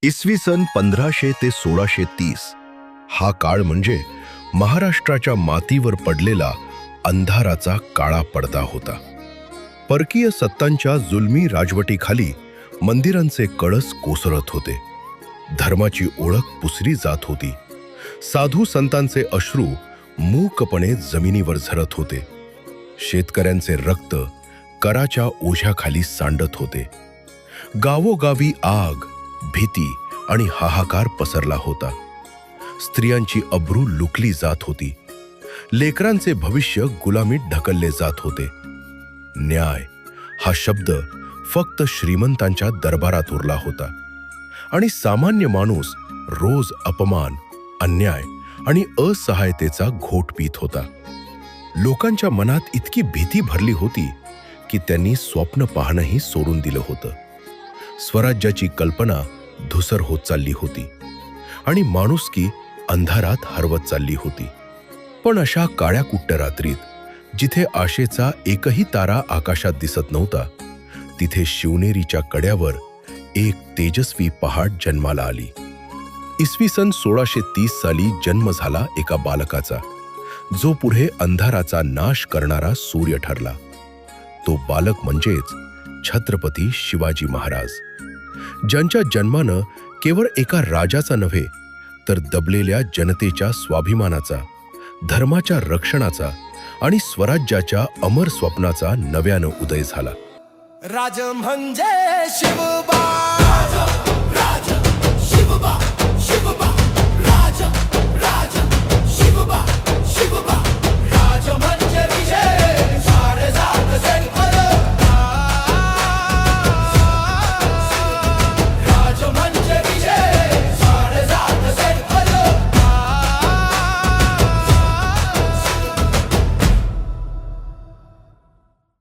इसवी सन 1500 ते 1630 हा काळ म्हणजे महाराष्ट्राच्या मातीवर पडलेला अंधाराचा काळा पडदा होता. परकीय सत्तांच्या जुलमी राजवटीखाली मंदिरांचे कळस कोसळत होते. धर्माची ओळख पुसली जात होती. साधू संतांचे अश्रू मूकपणे जमिनीवर झरत होते. शेतकऱ्यांचे रक्त कराच्या ओझ्याखाली सांडत होते. गावोगावी आग, भीती आणि हाहाकार पसरला होता. स्त्रियांची अब्रू लुकली जात होती. लेकरांचे भविष्य गुलामीत ढकलले जात होते. न्याय हा शब्द फक्त श्रीमंतांच्या दरबारात उरला होता आणि सामान्य माणूस रोज अपमान, अन्याय आणि असहायतेचा घोट पीत होता. लोकांच्या मनात इतकी भीती भरली होती की त्यांनी स्वप्न पाहणंही सोडून दिलं होतं. स्वराज्याची कल्पना धुसर होत चालली होती आणि माणुसकी अंधारात हरवत चालली होती. पण अशा काळ्या कुट्ट रात्रीत जिथे आशेचा एकही तारा आकाशात दिसत नव्हता, तिथे शिवनेरीच्या कड्यावर एक तेजस्वी पहाट जन्माला आली. इसवी सन 1630 साली जन्म झाला एका बालकाचा, जो पुढे अंधाराचा नाश करणारा सूर्य ठरला. तो बालक म्हणजेच छत्रपती शिवाजी महाराज, ज्यांच्या जन्मानं केवळ एका राजाचा नव्हे तर दबलेल्या जनतेच्या स्वाभिमानाचा, धर्माच्या रक्षणाचा आणि स्वराज्याच्या अमर स्वप्नाचा नव्यानं उदय झाला. राज म्हणजे शिवबा.